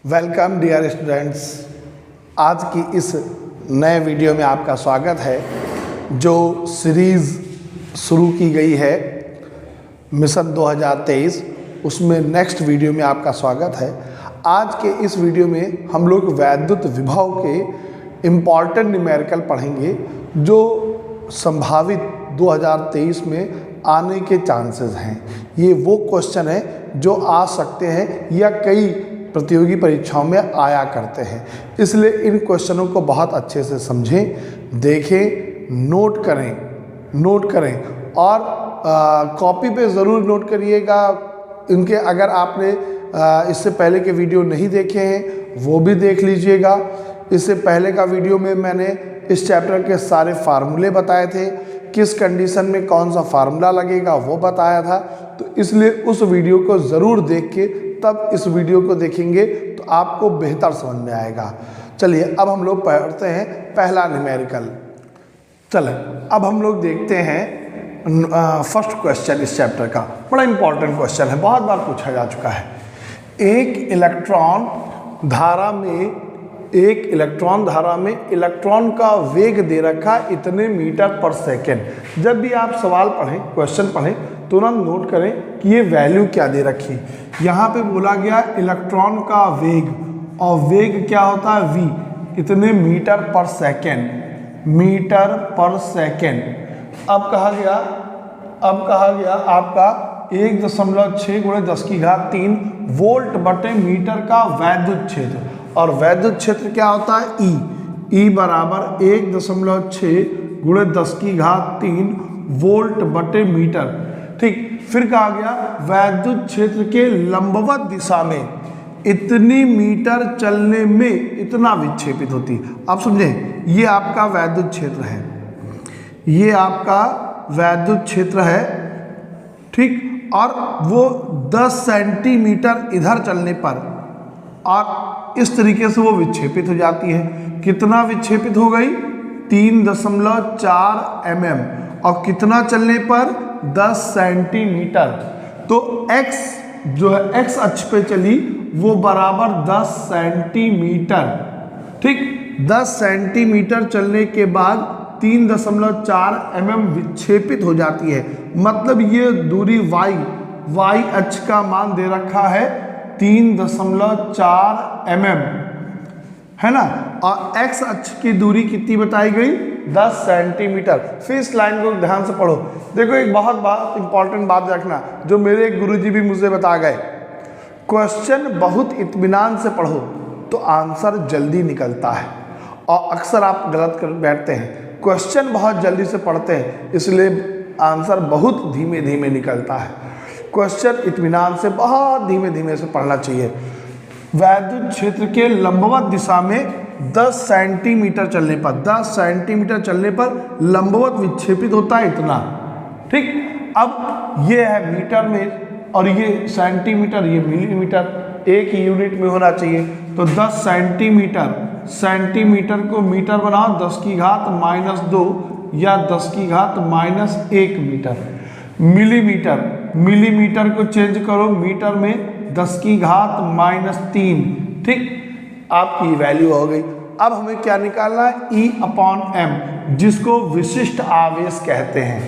Welcome dear students. आज की इस नए वीडियो में आपका स्वागत है। जो सीरीज़ शुरू की गई है मिशन 2023, उसमें नेक्स्ट वीडियो में आपका स्वागत है। आज के इस वीडियो में हम लोग वैद्युत विभव के इम्पॉर्टेंट न्यूमेरिकल पढ़ेंगे जो संभावित 2023 में आने के चांसेस हैं। ये वो क्वेश्चन है जो आ सकते हैं या कई प्रतियोगी परीक्षाओं में आया करते हैं, इसलिए इन क्वेश्चनों को बहुत अच्छे से समझें, देखें, नोट करें और कॉपी पे ज़रूर नोट करिएगा। इनके अगर आपने इससे पहले के वीडियो नहीं देखे हैं वो भी देख लीजिएगा। इससे पहले का वीडियो में मैंने इस चैप्टर के सारे फार्मूले बताए थे, किस कंडीशन में कौन सा फार्मूला लगेगा वो बताया था। तो इसलिए उस वीडियो को ज़रूर देख के तब इस वीडियो को देखेंगे तो आपको बेहतर समझ में आएगा। चलिए अब हम लोग पढ़ते हैं पहला न्यूमेरिकल। चलें अब हम लोग देखते हैं फर्स्ट क्वेश्चन इस चैप्टर का। बड़ा इंपॉर्टेंट क्वेश्चन है, बहुत बार पूछा जा चुका है। एक इलेक्ट्रॉन धारा में इलेक्ट्रॉन का वेग दे रखा इतने मीटर पर सेकेंड। जब भी आप सवाल पढ़ें, क्वेश्चन पढ़ें, तुरंत नोट करें कि ये वैल्यू क्या दे रखी। यहाँ पे बोला गया इलेक्ट्रॉन का वेग, और वेग क्या होता है v, इतने मीटर पर सेकेंड। अब कहा गया आपका 1.6 × 10³ वोल्ट बटे मीटर का वैद्युत क्षेत्र, और वैद्युत क्षेत्र क्या होता है E बराबर 1.6 × 10³ वोल्ट बटे मीटर। ठीक, फिर कहा गया वैद्युत क्षेत्र के लंबवत दिशा में इतनी मीटर चलने में इतना विक्षेपित होती। आप समझें, ये आपका वैद्युत क्षेत्र है, ठीक, और वो 10 सेंटीमीटर इधर चलने पर और इस तरीके से वो विक्षेपित हो जाती है। कितना विक्षेपित हो गई? 3.4 mm, और कितना चलने पर? 10 सेंटीमीटर। तो x जो है x अक्ष पे चली वो बराबर 10 सेंटीमीटर। ठीक, 10 सेंटीमीटर चलने के बाद 3.4 mm विक्षेपित हो जाती है। मतलब ये दूरी y अक्ष का मान दे रखा है 3.4 mm, है ना, और x अक्ष की दूरी कितनी बताई गई? 10 सेंटीमीटर। फिर इस लाइन को ध्यान से पढ़ो। देखो एक बहुत इंपॉर्टेंट बात रखना, जो मेरे गुरुजी भी मुझे बता गए। क्वेश्चन बहुत इत्मीनान से पढ़ो तो आंसर जल्दी निकलता है, और अक्सर आप गलत कर बैठते हैं। क्वेश्चन बहुत जल्दी से पढ़ते हैं, इसलिए आंसर बहुत धीमे धीमे निकलता है। क्वेश्चन इत्मीनान से बहुत धीमे धीमे से पढ़ना चाहिए। वैद्युत क्षेत्र के लंबवत दिशा में 10 सेंटीमीटर चलने पर लंबवत विक्षेपित होता है इतना। ठीक, अब ये है मीटर में और ये सेंटीमीटर, ये मिलीमीटर, एक ही यूनिट में होना चाहिए। तो 10 सेंटीमीटर को मीटर बनाओ 10⁻⁻2 या 10⁻⁻1 मीटर। मिलीमीटर को चेंज करो मीटर में 10⁻⁻3। ठीक, आपकी वैल्यू हो गई। अब हमें क्या निकालना है? E/m, जिसको विशिष्ट आवेश कहते हैं।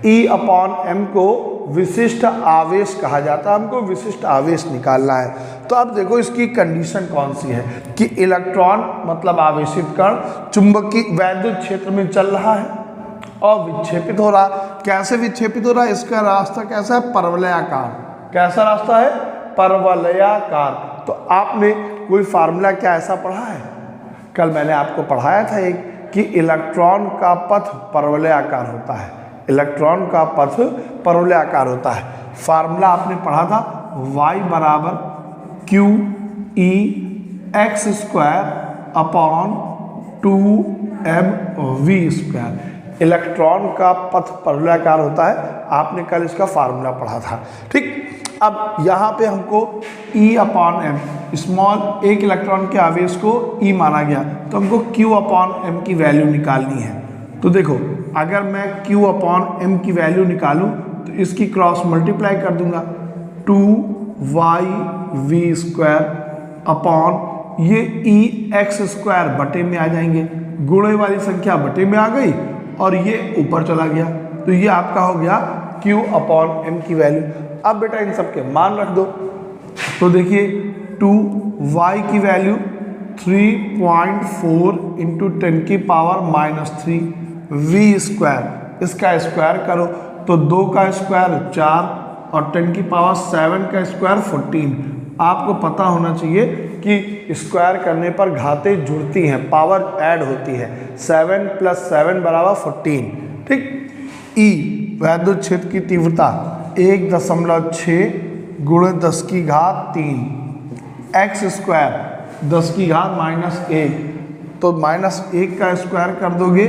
E/m को विशिष्ट आवेश कहा जाता है। हमको विशिष्ट आवेश निकालना है। तो अब देखो इसकी कंडीशन कौन सी है कि इलेक्ट्रॉन मतलब आवेशित कण चुंबकीय वैद्युत क्षेत्र में चल रहा है और विक्षेपित हो रहा। कैसे विक्षेपित हो रहा है? इसका रास्ता कैसा है? परवलयाकार। कैसा रास्ता है? परवलयाकार। तो आपने कोई फार्मूला क्या ऐसा पढ़ा है? कल मैंने आपको पढ़ाया था एक कि इलेक्ट्रॉन का पथ परवलयाकार होता है। इलेक्ट्रॉन का पथ परवलयाकार होता है। फार्मूला आपने पढ़ा था y बराबर QE(x²/2mv²। इलेक्ट्रॉन का पथ परवलयाकार होता है। आपने कल इसका फार्मूला पढ़ा था। ठीक, अब यहाँ पे हमको E/m, स्मॉल एक इलेक्ट्रॉन के आवेश को E माना गया, तो हमको Q/m की वैल्यू निकालनी है। तो देखो, अगर मैं Q/m की वैल्यू निकालूं तो इसकी क्रॉस मल्टीप्लाई कर दूंगा 2yv² अपॉन ये ई एक्स स्क्वायर बटे में आ जाएंगे, गुणे वाली संख्या बटे में आ गई और ये ऊपर चला गया, तो ये आपका हो गया Q अपॉन M की वैल्यू। अब बेटा इन सब के मान रख दो, तो देखिए 2y की वैल्यू 3.4 इंटू 10 की पावर -3 v स्क्वायर, इसका स्क्वायर करो तो 2 का स्क्वायर 4 और 10 की पावर 7 का स्क्वायर 14। आपको पता होना चाहिए कि स्क्वायर करने पर घातें जुड़ती हैं, पावर ऐड होती है, 7 + 7 = 14। ठीक। ई वैद्युत क्षेत्र की तीव्रता 1.6 गुणे 10 की घात 3 एक्स स्क्वायर 10 की घात -1, तो -1 का स्क्वायर कर दोगे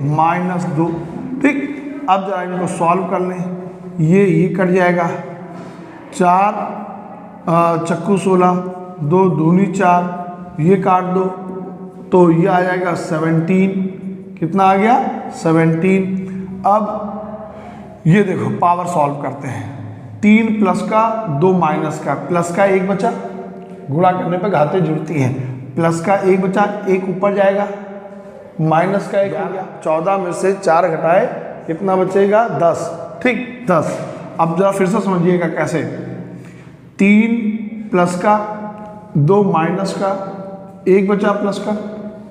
-2। ठीक। अब जरा इनको सॉल्व कर लें, ये कट जाएगा, 4 चक्कू 16, 2 दूनी 4, ये काट दो तो ये आ जाएगा 17। कितना आ गया? 17। अब ये देखो पावर सॉल्व करते हैं, 3 प्लस का 2 माइनस का, प्लस का 1 बचा, गुणा करने पे घातें जुड़ती हैं, प्लस का 1 बचा, 1 ऊपर जाएगा, माइनस का 1 आ गया, 14 में से 4 घटाए कितना बचेगा? 10। ठीक, 10। अब जरा फिर से समझिएगा कैसे, 3 प्लस का 2 माइनस का, 1 बचा प्लस का,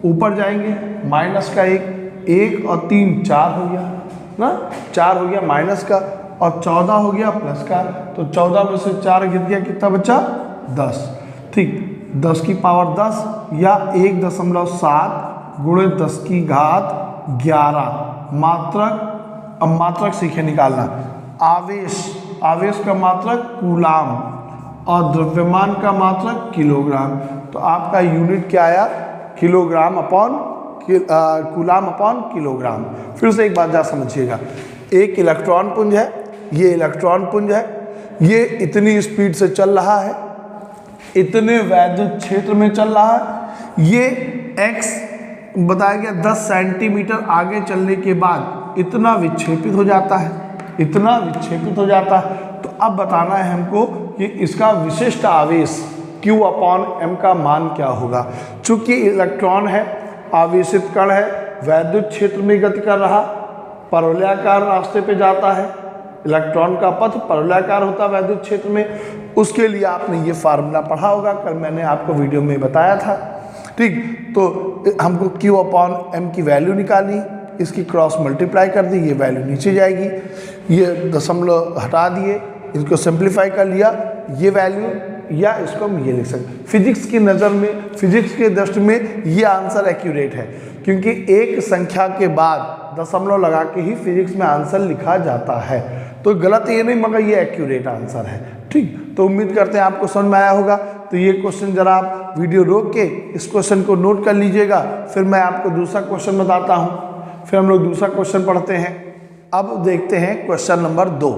ऊपर जाएंगे माइनस का 1 और 3 4 हो गया ना, 4 हो गया माइनस का और 14 हो गया प्लस का, तो 14 में से 4 गिर गया, कितना बचा? 10। ठीक, 10 की पावर 10 या 1.7 गुणे 10 की घात 11 मात्रक। अब मात्रक सीखे निकालना, आवेश का मात्रक कूलाम और द्रव्यमान का मात्रक किलोग्राम, तो आपका यूनिट क्या आया? Kilogram upon coulomb upon kilogram. फिर से एक बात जा समझिएगा, एक इलेक्ट्रॉन पुंज है, ये इलेक्ट्रॉन पुंज है, ये इतनी स्पीड से चल रहा है, इतने वैद्युत क्षेत्र में चल रहा है, ये x बताया गया 10 सेंटीमीटर आगे चलने के बाद इतना विक्षेपित हो जाता है, इतना विक्षेपित हो जाता है। तो अब बताना है हमको कि इसका विशिष्ट आवेश Q अपॉन M का मान क्या होगा। चूंकि इलेक्ट्रॉन है, आवेशित कण है, वैद्युत क्षेत्र में गति कर रहा, परवलयाकार रास्ते पे जाता है, इलेक्ट्रॉन का पथ परवलयाकार होता है वैद्युत क्षेत्र में। उसके लिए आपने ये फार्मूला पढ़ा होगा, कल मैंने आपको वीडियो में बताया था। ठीक, तो हमको Q अपॉन M की वैल्यू निकाली, इसकी क्रॉस मल्टीप्लाई कर दी, ये वैल्यू नीचे जाएगी, ये दशमलव हटा दिए, इसको सिंप्लीफाई कर लिया, ये वैल्यू, या इसको हम ये लिख सकते। फिजिक्स की नज़र में, फिजिक्स के दृष्टि में ये आंसर एक्यूरेट है, क्योंकि एक संख्या के बाद दशमलव लगा के ही फिजिक्स में आंसर लिखा जाता है, तो गलत ये नहीं मगर ये एक्यूरेट आंसर है। ठीक, तो उम्मीद करते हैं आपको समझ में आया होगा। तो ये क्वेश्चन जरा आप वीडियो रोक के इस क्वेश्चन को नोट कर लीजिएगा, फिर मैं आपको दूसरा क्वेश्चन बताता हूँ, फिर हम लोग दूसरा क्वेश्चन पढ़ते हैं। अब देखते हैं क्वेश्चन नंबर 2।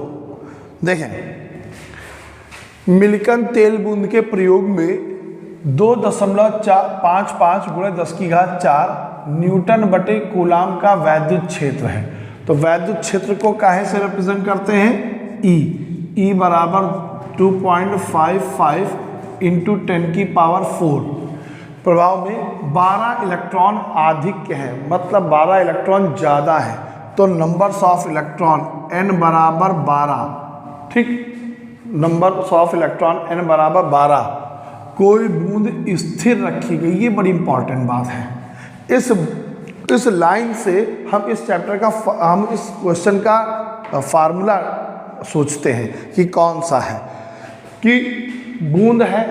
देखें, मिल्टन तेल बूंद के प्रयोग में 2.55 गुणे 10 की घात 4 न्यूटन बटे कूलाम का वैद्युत क्षेत्र है। तो वैद्युत क्षेत्र को काहे से रिप्रेजेंट करते हैं? ई बराबर 2.55 इंटू 10 की पावर 4। प्रभाव में 12 इलेक्ट्रॉन आधिक्य है, मतलब 12 इलेक्ट्रॉन ज़्यादा है, तो नंबर्स ऑफ इलेक्ट्रॉन n बराबर 12। ठीक, नंबर ऑफ इलेक्ट्रॉन n बराबर 12। कोई बूंद स्थिर रखी गई, ये बड़ी इंपॉर्टेंट बात है। इस लाइन से हम इस चैप्टर का, हम इस क्वेश्चन का फार्मूला सोचते हैं कि कौन सा है, कि बूंद है,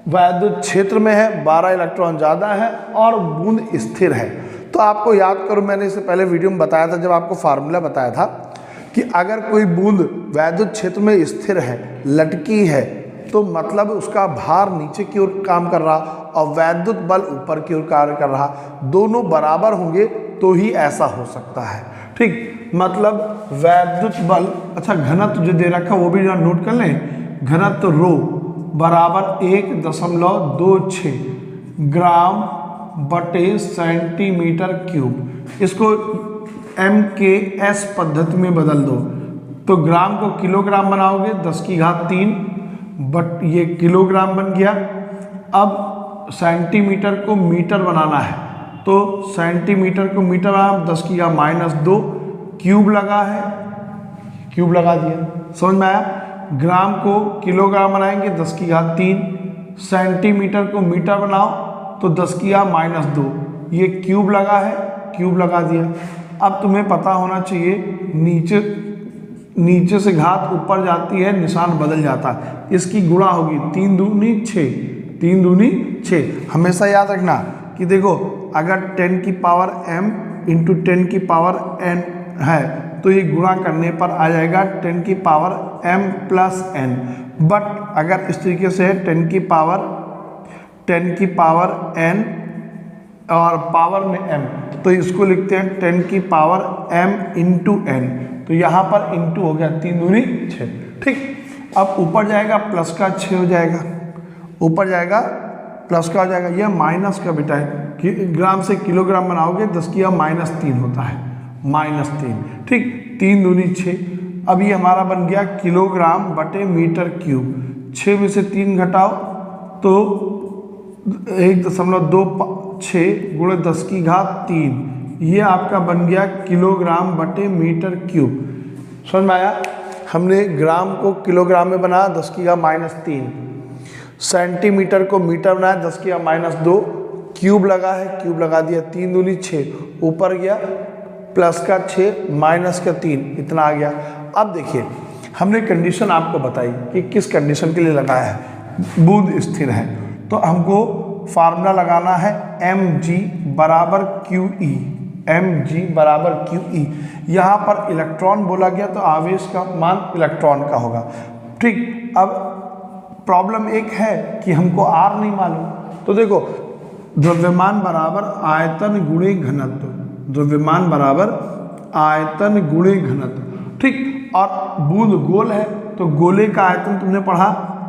वैद्युत क्षेत्र में है, 12 इलेक्ट्रॉन ज़्यादा है और बूंद स्थिर है। तो आपको याद करो, मैंने इससे पहले वीडियो में बताया था, जब आपको फार्मूला बताया था कि अगर कोई बूंद वैद्युत क्षेत्र में स्थिर है, लटकी है, तो मतलब उसका भार नीचे की ओर काम कर रहा और वैद्युत बल ऊपर की ओर कार्य कर रहा, दोनों बराबर होंगे तो ही ऐसा हो सकता है। ठीक, मतलब वैद्युत बल, अच्छा घनत्व जो दे रखा वो भी नोट कर लें, घनत्व रो बराबर 1.26 ग्राम बटे सेंटीमीटर क्यूब। इसको MKS पद्धति में बदल दो, तो ग्राम को किलोग्राम बनाओगे, 10 की घात 3 बट ये किलोग्राम बन गया। अब सेंटीमीटर को मीटर बनाना है, तो सेंटीमीटर को मीटर बनाना, 10 की घात -2 क्यूब लगा है, क्यूब लगा दिया, समझ में आया। ग्राम को किलोग्राम बनाएंगे, 10 की घात 3, सेंटीमीटर को मीटर बनाओ तो 10 की घात -2, ये क्यूब लगा है, क्यूब लगा दिया। अब तुम्हें पता होना चाहिए नीचे से घात ऊपर जाती है, निशान बदल जाता है, इसकी गुणा होगी 3 दूनी 6, 3 दूनी 6। हमेशा याद रखना कि देखो अगर 10 की पावर m इंटू 10 की पावर n है तो ये गुणा करने पर आ जाएगा 10 की power m plus n। But अगर इस तरीके से है 10 की पावर n और पावर में m, तो इसको लिखते हैं 10 की पावर m इंटू n, तो यहाँ पर इंटू हो गया 3 दूनी 6, ठीक। अब ऊपर जाएगा प्लस का 6 हो जाएगा, ऊपर जाएगा प्लस का हो जाएगा, यह माइनस का बेटा है कि ग्राम से किलोग्राम बनाओगे 10 की -3 होता है, -3, ठीक। 3 दूनी 6, अब ये हमारा बन गया किलोग्राम बटे मीटर क्यूब। 6 में से 3 घटाओ तो 1.26 गुणे 10 की घात 3, ये आपका बन गया किलोग्राम बटे मीटर क्यूब। समझ में आया। हमने ग्राम को किलोग्राम में बनाया 10 की घात -3, सेंटीमीटर को मीटर बनाया 10 की घात -2, क्यूब लगा है, क्यूब लगा दिया, 3 दूनी 6, ऊपर गया प्लस का 6 माइनस का 3, इतना आ गया। अब देखिए हमने कंडीशन आपको बताई कि किस कंडीशन के लिए लगाया है, बूंद स्थिर है, तो हमको फार्मूला लगाना है mg बराबर QE, mg बराबर QE। यहाँ पर इलेक्ट्रॉन बोला गया तो आवेश का मान इलेक्ट्रॉन का होगा, ठीक। अब प्रॉब्लम एक है कि हमको R नहीं मालूम, तो देखो द्रव्यमान बराबर आयतन गुणे घनत्व, द्रव्यमान बराबर आयतन गुणे घनत्व, ठीक। और बूंद गोल है तो गोले का आयतन तुमने पढ़ा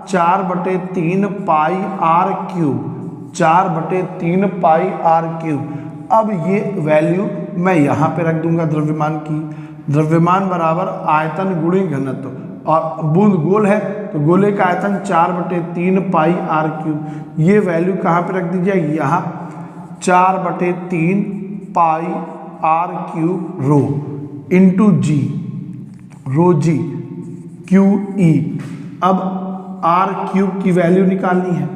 4/3 पाई r क्यूब, 4/3 पाई r क्यूब। अब ये वैल्यू मैं यहाँ पे रख दूंगा द्रव्यमान की, द्रव्यमान बराबर आयतन गुणे घनत्व, और बूंद गोल है तो गोले का आयतन 4/3 पाई r क्यूब, ये वैल्यू कहाँ पे रख दी जाएगी, यहाँ 4/3 पाई r क्यूब रो इंटू जी, रो जी QE। अब r क्यूब की वैल्यू निकालनी है,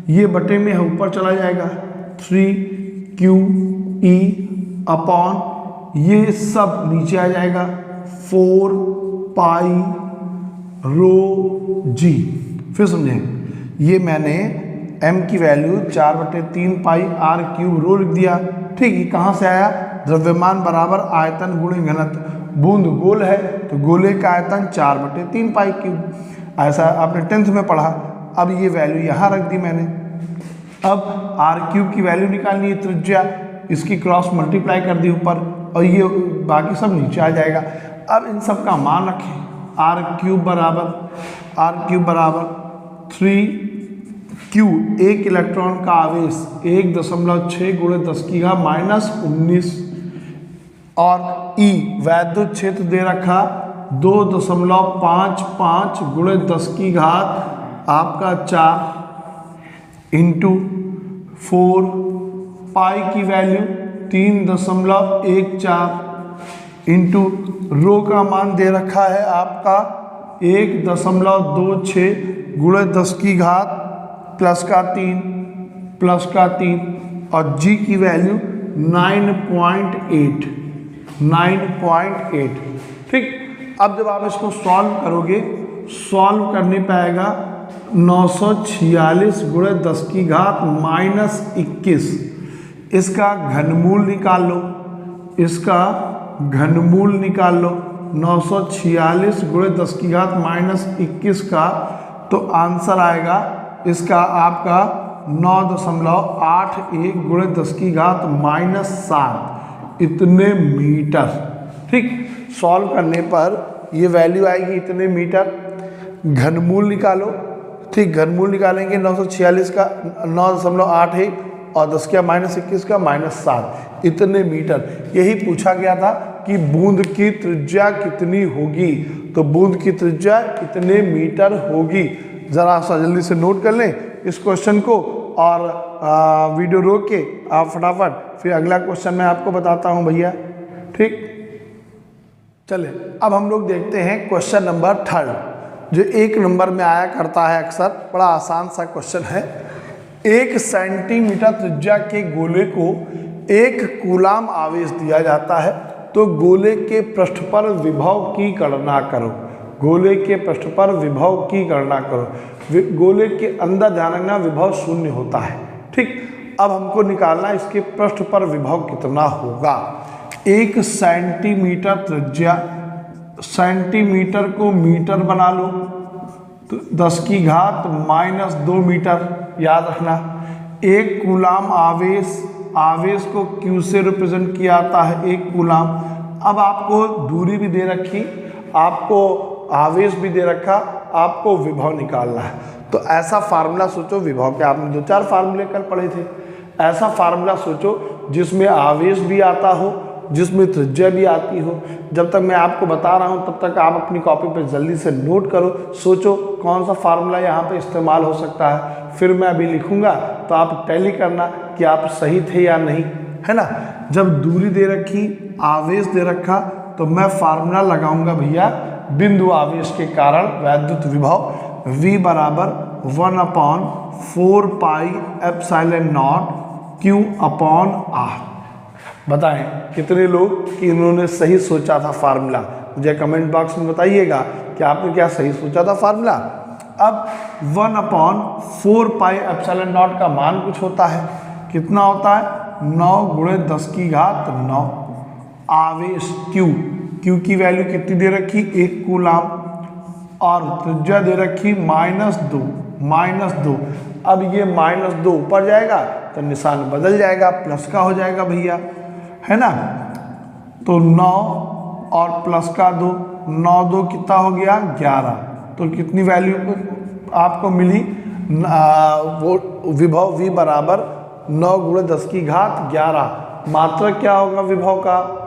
ये बटे में ऊपर चला जाएगा 3QE अपॉन ये सब नीचे आ जाएगा 4 पाई रो जी। फिर समझें, ये मैंने m की वैल्यू 4/3 पाई r क्यूब रो लिख दिया, ठीक। ये कहाँ से आया, द्रव्यमान बराबर आयतन गुणे घनत्व, बूंद गोल है तो गोले का आयतन 4/3 पाई क्यूब, ऐसा आपने 10th में पढ़ा। अब ये वैल्यू यहाँ रख दी मैंने। अब r क्यूब की वैल्यू निकालनी है, त्रिज्या, इसकी क्रॉस मल्टीप्लाई कर दी ऊपर और ये बाकी सब नीचे आ जाएगा। अब इन सब का मान रखें, r क्यूब बराबर 3Q, एक इलेक्ट्रॉन का आवेश 1.6 गुणे 10 की घात -19, और E वैद्युत क्षेत्र दे रखा 2.55 गुणे 10 की घात आपका 4 इंटू 4, पाई की वैल्यू 3.14 इंटू रो का मान दे रखा है आपका 1.26 गुणे 10 की घात प्लस का 3 और जी की वैल्यू 9.8, ठीक। अब जब आप इसको सॉल्व करोगे, सॉल्व करने पे आएगा 946 गुणे 10 की घात -21। इसका घनमूल निकाल लो, इसका घनमूल निकाल लो 946 गुणे 10 की घात -21 का, तो आंसर आएगा इसका आपका 9.81 गुणे 10 की घात -7 इतने मीटर, ठीक। सॉल्व करने पर ये वैल्यू आएगी इतने मीटर। घनमूल निकालो, ठीक। घनमूल निकालेंगे 946 का 9.81 और 10 का -21 का -7 इतने मीटर। यही पूछा गया था कि बूंद की त्रिज्या कितनी होगी, तो बूंद की त्रिज्या कितने मीटर होगी। ज़रा सा जल्दी से नोट कर लें इस क्वेश्चन को और वीडियो रोक के आप फटाफट फिर अगला क्वेश्चन मैं आपको बताता हूँ भैया। ठीक, चले अब हम लोग देखते हैं क्वेश्चन नंबर 3 जो 1 नंबर में आया करता है अक्सर। बड़ा आसान सा क्वेश्चन है। 1 सेंटीमीटर त्रिज्या के गोले को 1 कूलाम आवेश दिया जाता है, तो गोले के पृष्ठ पर विभव की गणना करो। गोले के पृष्ठ पर विभव की गणना करो। गोले के अंदर ध्यान रखना विभव 0 होता है। ठीक, अब हमको निकालना इसके पृष्ठ पर विभव कितना होगा। 1 सेंटीमीटर त्रिज्या, सेंटीमीटर को मीटर बना लो तो 10 की घात -2 मीटर याद रखना। 1 कूलाम आवेश, आवेश को Q से रिप्रेजेंट किया जाता है 1 कूलाम। अब आपको दूरी भी दे रखी, आपको आवेश भी दे रखा, आपको विभव निकालना है। तो ऐसा फार्मूला सोचो, विभव के आपने 2-4 फार्मूले कल पढ़े थे। ऐसा फार्मूला सोचो जिसमें आवेश भी आता हो, जिसमें त्रिज्या भी आती हो। जब तक मैं आपको बता रहा हूँ तब तक आप अपनी कॉपी पर जल्दी से नोट करो, सोचो कौन सा फार्मूला यहाँ पे इस्तेमाल हो सकता है। फिर मैं अभी लिखूँगा तो आप टैली करना कि आप सही थे या नहीं, है ना। जब दूरी दे रखी, आवेश दे रखा, तो मैं फार्मूला लगाऊंगा भैया बिंदु आवेश के कारण वैद्युत विभव V बराबर 1/4 पाई एप्सिलॉन नॉट Q/R। बताएं कितने लोग कि इन्होंने सही सोचा था फार्मूला, मुझे कमेंट बॉक्स में बताइएगा कि आपने क्या सही सोचा था फार्मूला। अब 1/4 पाई एप्सिलॉन नॉट का मान कुछ होता है, कितना होता है 9 × 10 की घात 9। आवेश Q की वैल्यू कितनी दे रखी 1 कूलाम और त्रिज्या दे रखी -2। अब ये -2 ऊपर जाएगा तो निशान बदल जाएगा, प्लस का हो जाएगा भैया, है ना। तो 9 और प्लस का 2, 9 2 कितना हो गया 11। तो कितनी वैल्यू आपको मिली, वो विभव V बराबर 9 × 10 की घात 11। मात्रक क्या होगा विभव का,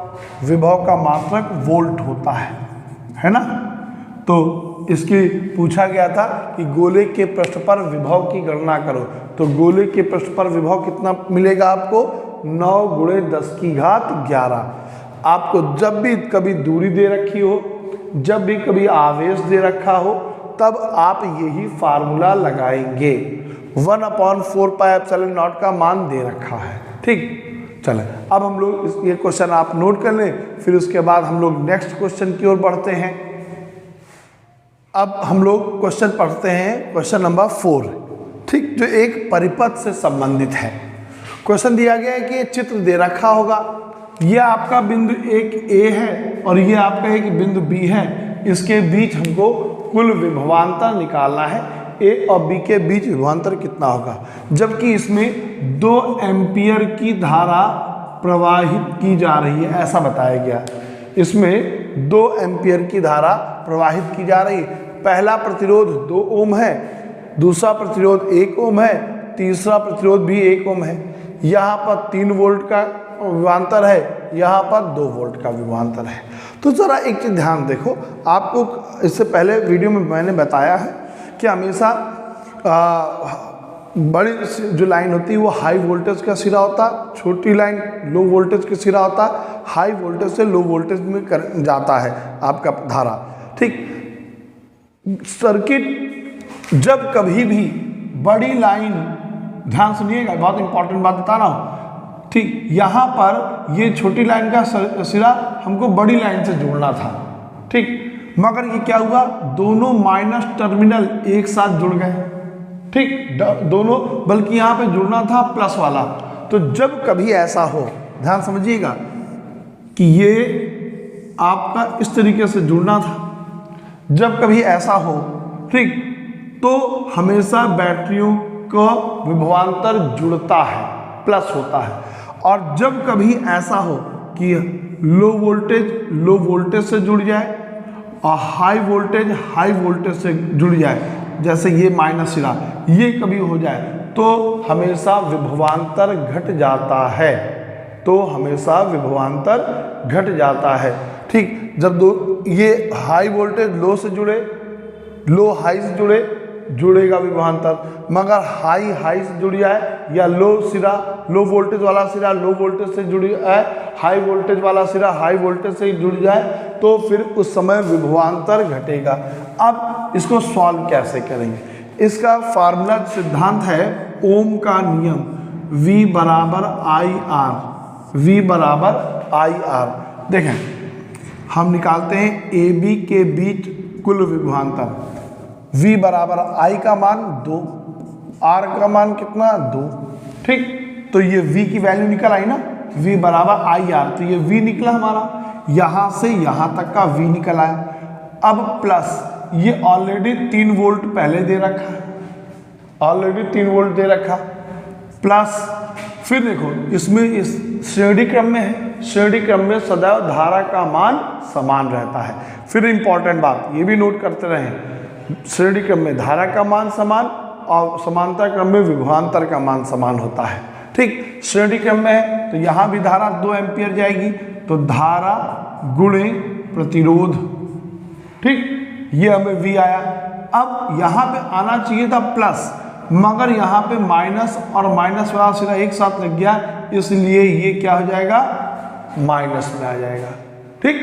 विभव का मात्रक वोल्ट होता है ना। तो इसकी पूछा गया था कि गोले के पृष्ठ पर विभव की गणना करो, तो गोले के पृष्ठ पर विभव कितना मिलेगा आपको 9 × 10 की घात 11। आपको जब भी कभी दूरी दे रखी हो, जब भी कभी आवेश दे रखा हो, तब आप यही फार्मूला लगाएंगे। 1/4 पाई एप्सिलॉन नॉट का मान दे रखा है। ठीक, चलें अब हम लोग ये क्वेश्चन आप नोट कर लें, फिर उसके बाद हम लोग नेक्स्ट क्वेश्चन की ओर बढ़ते हैं। अब हम लोग क्वेश्चन पढ़ते हैं, क्वेश्चन नंबर 4। ठीक, जो एक परिपथ से संबंधित है। क्वेश्चन दिया गया है कि ये चित्र दे रखा होगा, ये आपका बिंदु एक A है और ये आपका एक बिंदु B है। इसके बीच हमको कुल विभवांतर निकालना है, A और B के बीच विभवांतर कितना होगा। जबकि इसमें 2 एम्पियर की धारा प्रवाहित की जा रही है, ऐसा बताया गया। इसमें 2 एम्पियर की धारा प्रवाहित की जा रही है। पहला प्रतिरोध 2 ओम है, दूसरा प्रतिरोध 1 ओम है, तीसरा प्रतिरोध भी 1 ओम है। यहाँ पर 3 वोल्ट का विभवांतर है, यहाँ पर 2 वोल्ट का विभवांतर है। तो ज़रा एक चीज़ ध्यान देखो, आपको इससे पहले वीडियो में मैंने बताया है कि हमेशा बड़ी जो लाइन होती है वो हाई वोल्टेज का सिरा होता है, छोटी लाइन लो वोल्टेज का सिरा होता है। हाई वोल्टेज से लो वोल्टेज में जाता है आपका धारा। ठीक, सर्किट जब कभी भी बड़ी लाइन, ध्यान सुनिएगा बहुत इंपॉर्टेंट बात बता रहा हूँ। ठीक, यहाँ पर ये छोटी लाइन का सिरा हमको बड़ी लाइन से जोड़ना था। ठीक, मगर ये क्या हुआ, दोनों माइनस टर्मिनल एक साथ जुड़ गए। ठीक, दोनों, बल्कि यहाँ पे जुड़ना था प्लस वाला। तो जब कभी ऐसा हो, ध्यान समझिएगा कि ये आपका इस तरीके से जुड़ना था, जब कभी ऐसा हो, ठीक, तो हमेशा बैटरियों का विभवांतर जुड़ता है, प्लस होता है। और जब कभी ऐसा हो कि लो वोल्टेज से जुड़ जाए और हाई वोल्टेज से जुड़ जाए, जैसे ये माइनस सिरा, ये कभी हो जाए, तो हमेशा विभवांतर घट जाता है। तो हमेशा विभवांतर घट जाता है। ठीक, जब ये हाई वोल्टेज लो से जुड़े, लो हाई से जुड़े, जुड़ेगा विभवांतर। मगर हाई हाई से जुड़ जाए या लो सिरा, लो वोल्टेज वाला सिरा लो वोल्टेज से जुड़ जाए, हाई वोल्टेज वाला सिरा हाई वोल्टेज से जुड़ जाए तो फिर उस समय विभवांतर घटेगा। अब इसको सॉल्व कैसे करेंगे? इसका फार्मूला सिद्धांत है ओम का नियम, V बराबर आई आर, V बराबर आई आर। देखें हम निकालते हैं ए बी के बीच कुल विभवांतर। V बराबर I का मान 2, R का मान कितना 2, ठीक। तो ये V की वैल्यू निकल आई ना, V बराबर आई आर, तो ये V निकला हमारा, यहां से यहां तक का V निकल आया। अब प्लस ये ऑलरेडी 3 वोल्ट पहले दे रखा है, ऑलरेडी 3 वोल्ट दे रखा, प्लस फिर देखो इसमें इस श्रेणी क्रम में है, श्रेणी क्रम में सदैव धारा का मान समान रहता है। फिर इंपॉर्टेंट बात ये भी नोट करते रहें, श्रेणी क्रम में धारा का मान समान और समांतर क्रम में विभवांतर का मान समान होता है, ठीक। श्रेणी क्रम में है तो यहाँ भी धारा 2 एम्पियर जाएगी, तो धारा गुणे प्रतिरोध, ठीक। ये हमें V आया। अब यहाँ पे आना चाहिए था प्लस, मगर यहाँ पे माइनस और माइनस वाला सिरा एक साथ लग गया, इसलिए ये क्या हो जाएगा, माइनस में आ जाएगा, ठीक।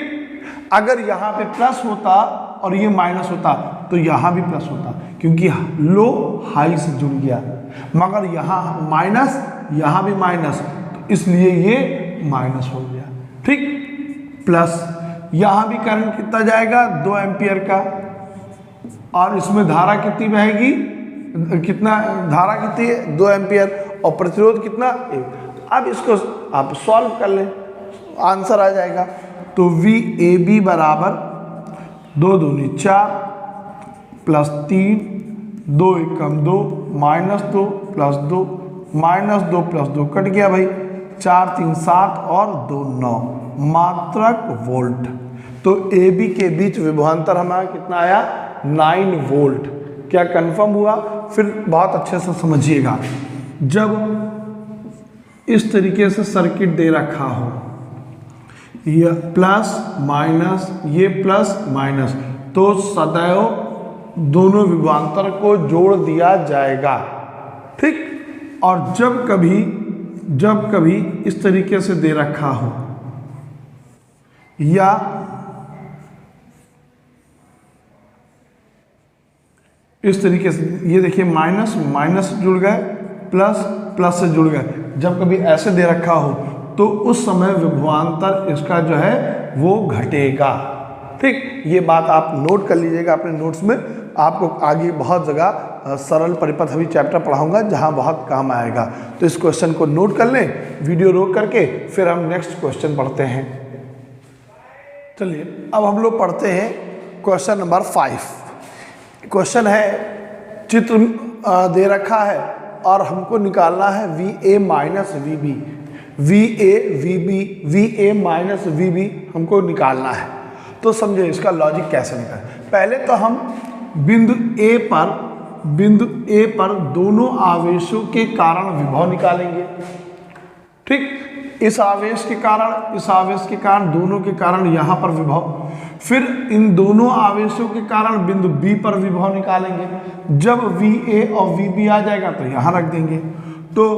अगर यहाँ पे प्लस होता और ये माइनस होता तो यहाँ भी प्लस होता, क्योंकि लो हाई से जुड़ गया, मगर यहाँ माइनस यहाँ भी माइनस, तो इसलिए ये माइनस हो गया, ठीक। प्लस यहाँ भी करंट कितना जाएगा 2 एम्पियर का, और इसमें धारा कितनी बहेगी, कितना धारा कितनी है 2 एम्पियर, और प्रतिरोध कितना 1। अब इसको आप सॉल्व कर लें, आंसर आ जाएगा। तो V ए बी बराबर 2 दूनी 4 प्लस 3, 2 एकम 2 minus 2 plus 2 minus 2 plus 2 cut गया भाई, 4 3 7 और 2 9 मात्रक वोल्ट। तो ए बी के बीच विभवांतर हमारा कितना आया 9 वोल्ट। क्या कंफर्म हुआ? फिर बहुत अच्छे से समझिएगा, जब इस तरीके से सर्किट दे रखा हो, ये प्लस माइनस ये प्लस माइनस, तो सदैव दोनों विभवांतर को जोड़ दिया जाएगा, ठीक। और जब कभी इस तरीके से दे रखा हो या इस तरीके से, ये देखिए माइनस माइनस से जुड़ गए, प्लस प्लस से जुड़ गए, जब कभी ऐसे दे रखा हो तो उस समय विभवांतर इसका जो है वो घटेगा, ठीक। ये बात आप नोट कर लीजिएगा अपने नोट्स में, आपको आगे बहुत जगह सरल परिपथ अभी चैप्टर पढ़ाऊंगा जहां बहुत काम आएगा। तो इस क्वेश्चन को नोट कर लें, वीडियो रोक करके फिर हम नेक्स्ट क्वेश्चन पढ़ते हैं। चलिए अब हम लोग पढ़ते हैं क्वेश्चन नंबर 5। क्वेश्चन है, चित्र दे रखा है और हमको निकालना है VA minus VB, VA VB, VA minus VB हमको निकालना है। तो समझे इसका लॉजिक कैसे निकालें। पहले तो हम बिंदु A पर दोनों आवेशों के कारण विभव निकालेंगे, ठीक। इस आवेश के कारण दोनों के कारण यहाँ पर विभव, फिर इन दोनों आवेशों के कारण बिंदु B पर विभव निकालेंगे। जब VA और VB आ जाएगा तो यहाँ रख देंगे। तो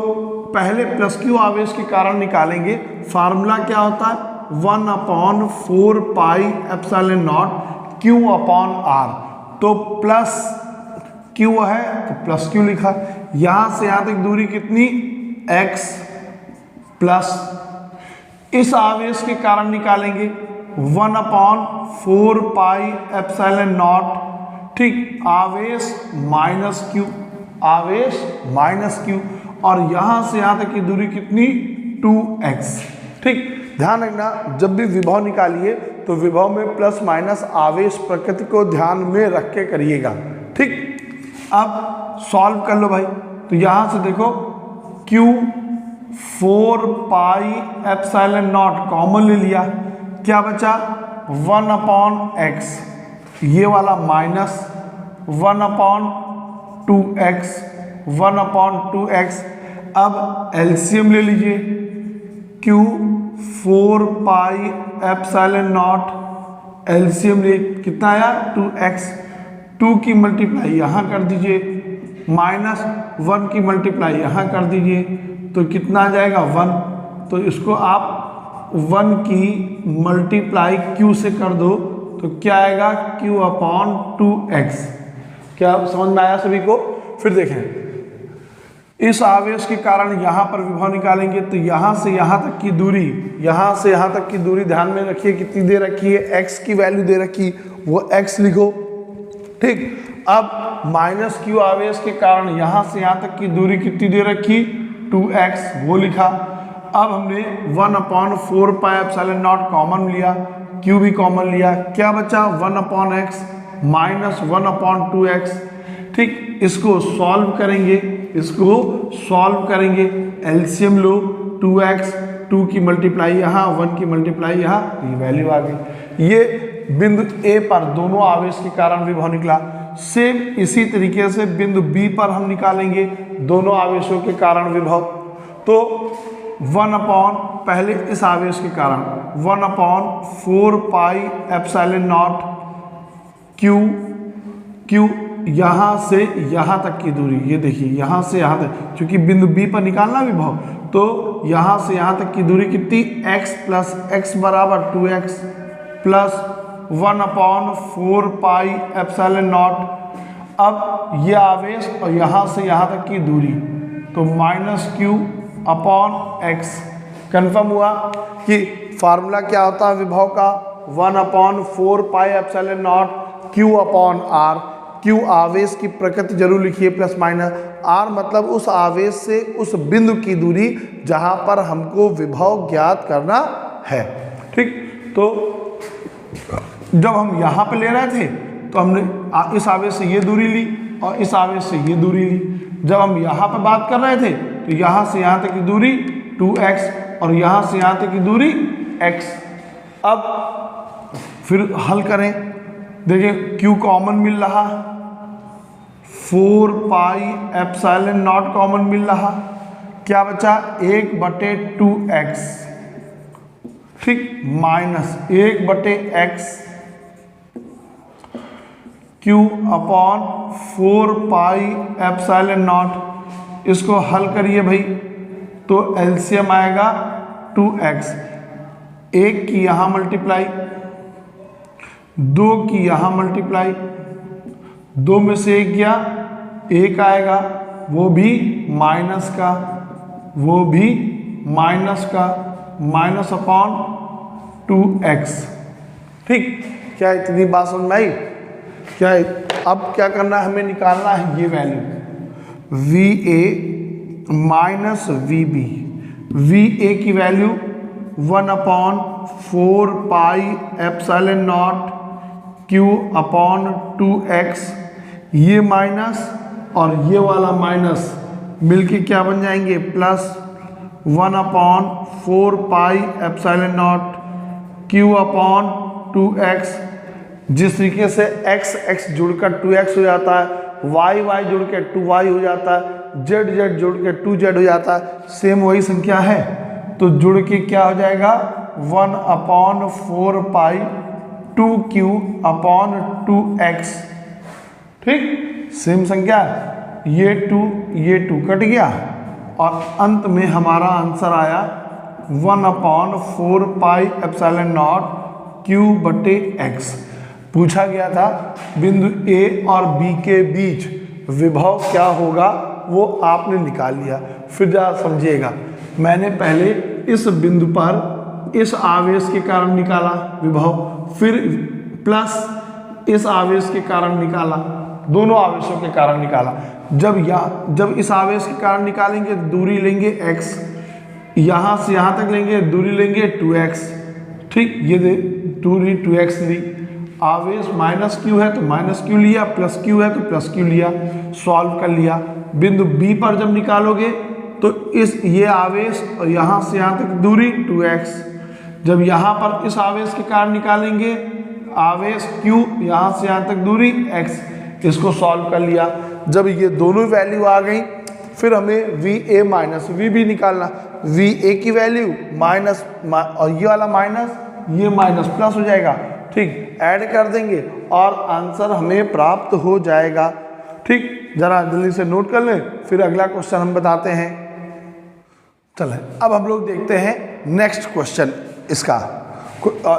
पहले प्लस Q आवेश के कारण निकालेंगे। फार्मूला क्या होता है 1/4 pi epsilon not Q upon R। तो प्लस Q है तो प्लस Q लिखा, यहाँ से यहाँ तक दूरी कितनी x, प्लस इस आवेश के कारण निकालेंगे 1/4 पाई एप्सिलॉन नॉट, ठीक। आवेश माइनस Q, और यहां से यहां तक की दूरी कितनी 2x, ठीक। ध्यान रखना जब भी विभव निकालिए तो विभव में प्लस माइनस आवेश प्रकृति को ध्यान में रख के करिएगा, ठीक। अब सॉल्व कर लो भाई। तो यहां से देखो Q 4 pi epsilon not common ले लिया, क्या बचा 1/x, ये वाला माइनस 1/2x। अब एलसीएम ले लीजिए, Q 4 pi epsilon not, LCM ले कितना आया 2x 2 की मल्टीप्लाई यहाँ कर दीजिए, -1 की मल्टीप्लाई यहाँ कर दीजिए, तो कितना आ जाएगा 1। तो इसको आप 1 की मल्टीप्लाई q से कर दो तो क्या आएगा q/2x। क्या समझ में आया सभी को? फिर देखें, इस आवेश के कारण यहाँ पर विभव निकालेंगे तो यहाँ से यहाँ तक की दूरी, यहाँ से यहाँ तक की दूरी ध्यान में रखिए कितनी दे रखी है, x की वैल्यू दे रखी, वो x लिखो। ठीक, अब -q आवेश के कारण यहाँ से यहाँ तक की दूरी कितनी दे रखी, 2x, वो लिखा। अब हमने 1/4πε0 कॉमन लिया, q भी कॉमन लिया, क्या बचा 1/x -1/2x। ठीक, इसको सॉल्व करेंगे, इसको सॉल्व करेंगे, एलसीएम लो, 2x, 2 की मल्टीप्लाई यहाँ, 1 की मल्टीप्लाई यहाँ, ये वैल्यू आ गई। ये बिंदु A पर दोनों आवेश के कारण विभव निकला। सेम इसी तरीके से बिंदु B पर हम निकालेंगे दोनों आवेशों के कारण विभव। तो 1/ पहले इस आवेश के कारण 1/4πε0 q यहाँ से यहाँ तक की दूरी, ये देखिए यहाँ से यहाँ तक, क्योंकि बिंदु B पर निकालना विभव, तो यहाँ से यहाँ तक की दूरी कितनी, x + x = 2x प्लस 1/4πε0। अब ये आवेश और यहाँ से यहाँ तक की दूरी, तो -q/x। कन्फर्म हुआ कि फार्मूला क्या होता है विभव का, 1/4πε0 q/r। q आवेश की प्रकृति जरूर लिखिए, प्लस माइनस, r मतलब उस आवेश से उस बिंदु की दूरी जहां पर हमको विभव ज्ञात करना है। ठीक, तो जब हम यहाँ पे ले रहे थे तो हमने इस आवेश से ये दूरी ली और इस आवेश से ये दूरी ली। जब हम यहाँ पे बात कर रहे थे तो यहाँ से यहाँ तक की दूरी 2x और यहाँ से यहाँ तक की दूरी x। अब फिर हल करें, देखिए q कॉमन मिल रहा, 4πε0 कॉमन मिल रहा, क्या बचा 1/2x। ठीक, -1/x q/4πε0। इसको हल करिए भाई, तो एलसीएम आएगा 2x, 1 की यहाँ मल्टीप्लाई, 2 की यहाँ मल्टीप्लाई, 2 में से 1 गया, 1 आएगा, वो भी माइनस का, वो भी माइनस का, -/2x। ठीक, क्या इतनी बात समझ में आई? क्या अब क्या करना है, हमें निकालना है ये value VA minus VB। VA की वैल्यू 1/4πε0 q/2x, ये माइनस और ये वाला माइनस मिलके क्या बन जाएंगे, प्लस 1/4πε0 q/2x। जिस तरीके से x x जुड़कर 2x हो जाता है, y y जुड़ के 2y हो जाता है, z z जुड़ के 2z हो जाता है, सेम वही संख्या है, तो जुड़ के क्या हो जाएगा 1/4π2q/2x। ठीक, सेम संख्या, ये 2 कट गया और अंत में हमारा आंसर आया 1/4πε0 q/x। पूछा गया था बिंदु A और B के बीच विभव क्या होगा, वो आपने निकाल लिया। फिर जरा समझिएगा, मैंने पहले इस बिंदु पर इस आवेश के कारण निकाला विभव, फिर प्लस इस आवेश के कारण निकाला, दोनों आवेशों के कारण निकाला। जब इस आवेश के कारण निकालेंगे दूरी लेंगे x, यहाँ से यहाँ तक लेंगे दूरी लेंगे 2x। ठीक, ये दूरी 2x ली, आवेश -q है तो -q लिया, +q है तो +q लिया, सॉल्व कर लिया। बिंदु B पर जब निकालोगे तो ये आवेश और यहाँ से यहाँ तक दूरी 2x। जब यहाँ पर इस आवेश के कारण निकालेंगे आवेश q, यहाँ से यहाँ तक दूरी x, इसको सॉल्व कर लिया। जब ये दोनों वैल्यू आ गई फिर हमें VA माइनस VB निकालना। VA की वैल्यू माइनस और ये वाला माइनस, ये माइनस प्लस हो जाएगा। ठीक, ऐड कर देंगे और आंसर हमें प्राप्त हो जाएगा। ठीक, जरा जल्दी से नोट कर लें, फिर अगला क्वेश्चन हम बताते हैं। चलें अब हम लोग देखते हैं नेक्स्ट क्वेश्चन इसका।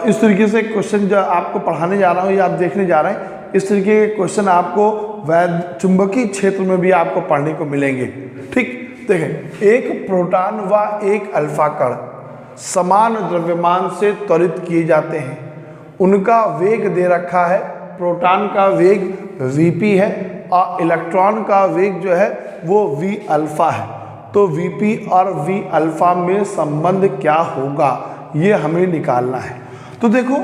इस तरीके से क्वेश्चन जो आपको पढ़ाने जा रहा हूँ या आप देखने जा रहे हैं, इस तरीके के क्वेश्चन आपको वैध चुंबकीय क्षेत्र में भी आपको पढ़ने को मिलेंगे। ठीक, देखें, एक प्रोटॉन व एक अल्फा कण समान द्रव्यमान से त्वरित किए जाते हैं। उनका वेग दे रखा है, प्रोटॉन का वेग Vp है और इलेक्ट्रॉन का वेग जो है वो V अल्फा है। तो Vp और V अल्फा में संबंध क्या होगा, ये हमें निकालना है। तो देखो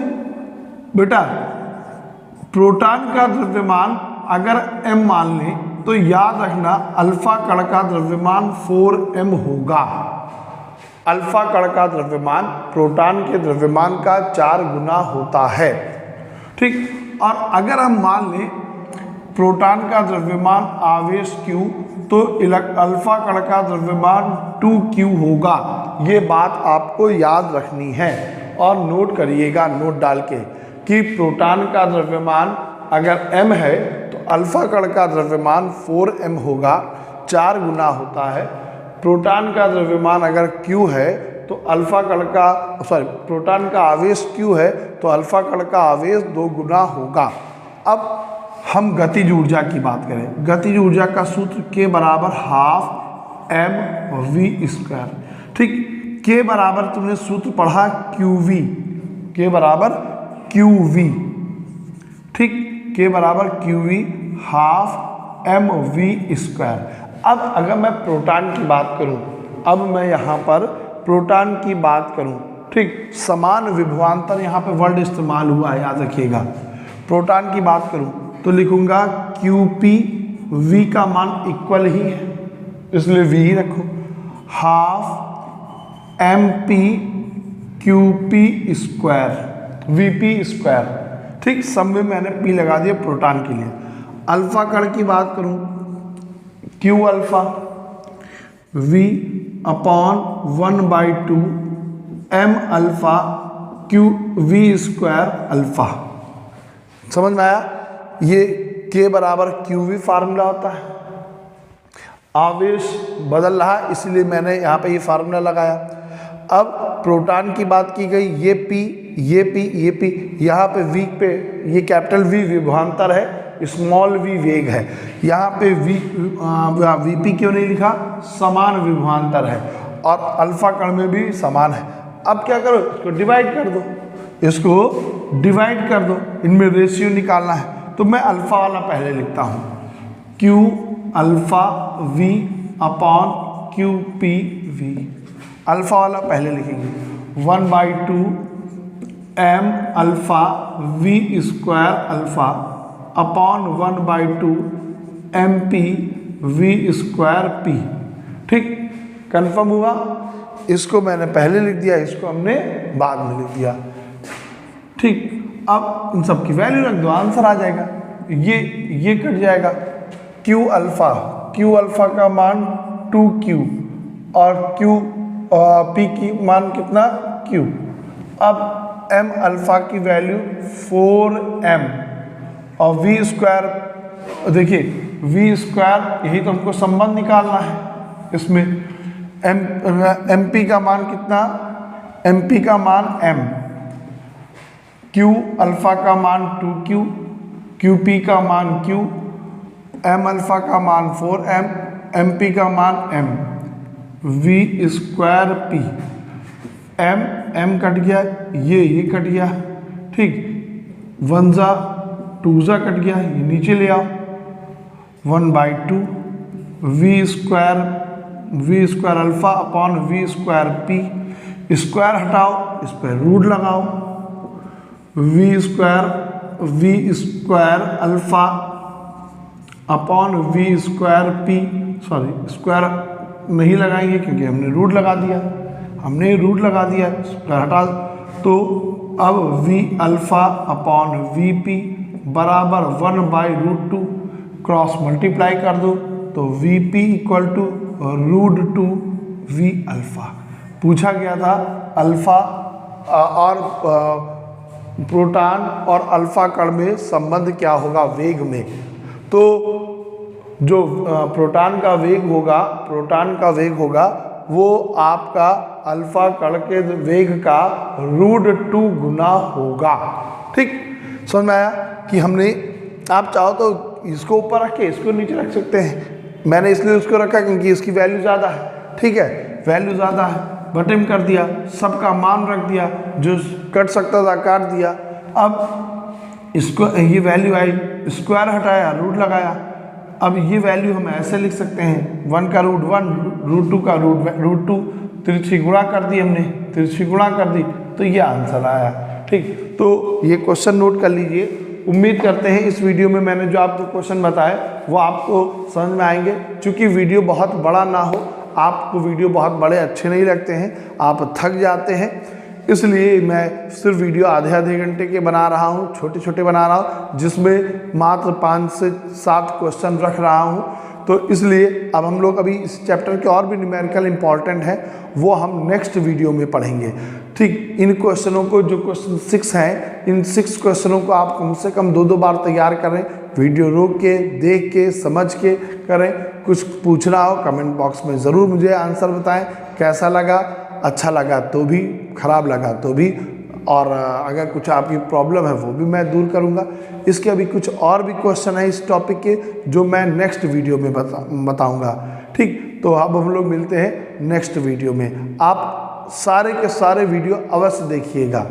बेटा, प्रोटॉन का द्रव्यमान अगर m मान लें तो याद रखना अल्फा कण का द्रव्यमान 4m होगा। अल्फा कण का द्रव्यमान प्रोटॉन के द्रव्यमान का 4 गुना होता है। ठीक, और अगर हम मान लें प्रोटॉन का द्रव्यमान आवेश Q तो अल्फा कण का द्रव्यमान 2Q होगा। ये बात आपको याद रखनी है और नोट करिएगा नोट डाल के कि प्रोटॉन का द्रव्यमान अगर m है तो अल्फा कण का द्रव्यमान 4m होगा, 4 गुना होता है। प्रोटॉन का द्रव्यमान अगर Q है तो अल्फा कण का प्रोटॉन का आवेश Q है तो अल्फा कण का आवेश 2 गुना होगा। अब हम गतिज ऊर्जा की बात करें। गतिज ऊर्जा का सूत्र K बराबर हाफ mv²। ठीक, K बराबर तुमने सूत्र पढ़ा QV, K बराबर QV। ठीक, K बराबर QV हाफ mv²। अब अगर मैं प्रोटॉन की बात करूं, अब मैं यहाँ पर प्रोटॉन की बात करूं, ठीक, समान विभवांतर यहाँ पे वर्ड इस्तेमाल हुआ है, याद रखिएगा। प्रोटॉन की बात करूं तो लिखूंगा QP, V का मान इक्वल ही है इसलिए V ही रखो, हाफ MP QP², Vp²। ठीक, सब में मैंने P लगा दिया प्रोटॉन के लिए। अल्फा कण की बात करूं Q alpha V upon 1/2 m alpha QV² alpha. समझ में आया? ये K बराबर QV फार्मूला होता है। आवेश बदल रहा है इसलिए मैंने यहाँ पे ये फार्मूला लगाया। अब प्रोटॉन की बात की गई, ये P, ये P, ये P, यहाँ पे V पे ये कैपिटल V विभवांतर है, स्मॉल v वेग है। यहाँ पे Vp क्यों नहीं लिखा, समान विभवांतर है और अल्फा कण में भी समान है। अब क्या करो, इसको डिवाइड कर दो, इसको डिवाइड कर दो, इनमें रेशियो निकालना है। तो मैं अल्फा वाला पहले लिखता हूँ, Q alpha V upon QPV। Alpha वाला पहले लिखेंगे 1/2 m alpha V² alpha upon 1/2 MP V²P। ठीक, कन्फर्म हुआ? इसको मैंने पहले लिख दिया, इसको हमने बाद में लिख दिया। ठीक, अब इन सब की वैल्यू रख दो, आंसर आ जाएगा। ये कट जाएगा। Q अल्फा का मान 2Q और P की मान कितना Q। अब M अल्फा की वैल्यू 4M और V², देखिए V², यही तो हमको संबंध निकालना है। इसमें MP का मान कितना, MP का मान M, Q अल्फा का मान 2Q, QP का मान Q, M अल्फा का मान 4M, MP का मान M, V²P। M कट गया, ये कट गया। ठीक, 1 जा 2 जा कट गया, ये नीचे ले आओ, 1/2 V² alpha upon V²P। Square हटाओ, इस पर रूट लगाओ, V² alpha upon V²P। Sorry, square नहीं लगाएंगे क्योंकि हमने रूट लगा दिया, स्क्वायर हटा। तो अब V अल्फा अपॉन VP बराबर 1/√2, क्रॉस मल्टीप्लाई कर दो तो VP equal to √2 V alpha. पूछा गया था अल्फा और प्रोटॉन और अल्फा कण में संबंध क्या होगा, वेग में। तो जो प्रोटॉन का वेग होगा वो आपका अल्फा कण के वेग का √2 गुना होगा। ठीक, समझ में आया कि हमने, आप चाहो तो इसको ऊपर रख के इसको नीचे रख सकते हैं। मैंने इसलिए उसको रखा क्योंकि इसकी वैल्यू ज़्यादा है। ठीक है, वैल्यू ज़्यादा है, बटन कर दिया, सबका मान रख दिया, जो कट सकता था काट दिया। अब इसको ये वैल्यू आई, स्क्वायर हटाया, रूट लगाया। अब ये वैल्यू हम ऐसे लिख सकते हैं, 1 का √1, √2 का √2, तिरछी गुणा कर दी हमने, तिरछी गुणा कर दी तो ये आंसर आया। ठीक, तो ये क्वेश्चन नोट कर लीजिए। उम्मीद करते हैं इस वीडियो में मैंने जो आपको क्वेश्चन बताए वो आपको समझ में आएंगे। चूँकि वीडियो बहुत बड़ा ना हो, आपको वीडियो बहुत बड़े अच्छे नहीं लगते हैं, आप थक जाते हैं, इसलिए मैं सिर्फ वीडियो आधे घंटे के बना रहा हूँ, छोटे छोटे बना रहा हूँ, जिसमें मात्र 5 से 7 क्वेश्चन रख रहा हूँ। तो इसलिए अब हम लोग अभी इस चैप्टर के और भी न्यूमेरिकल इंपॉर्टेंट हैं वो हम नेक्स्ट वीडियो में पढ़ेंगे। ठीक, इन क्वेश्चनों को, जो क्वेश्चन 6 हैं, इन 6 क्वेश्चनों को आप कम से कम 2-2 बार तैयार करें, वीडियो रोक के, देख के, समझ के करें। कुछ पूछना हो कमेंट बॉक्स में ज़रूर मुझे आंसर बताएं, कैसा लगा, अच्छा लगा तो भी, खराब लगा तो भी, और अगर कुछ आपकी प्रॉब्लम है वो भी मैं दूर करूंगा। इसके अभी कुछ और भी क्वेश्चन है इस टॉपिक के जो मैं नेक्स्ट वीडियो में बताऊंगा। ठीक, तो अब हम लोग मिलते हैं नेक्स्ट वीडियो में। आप सारे के सारे वीडियो अवश्य देखिएगा।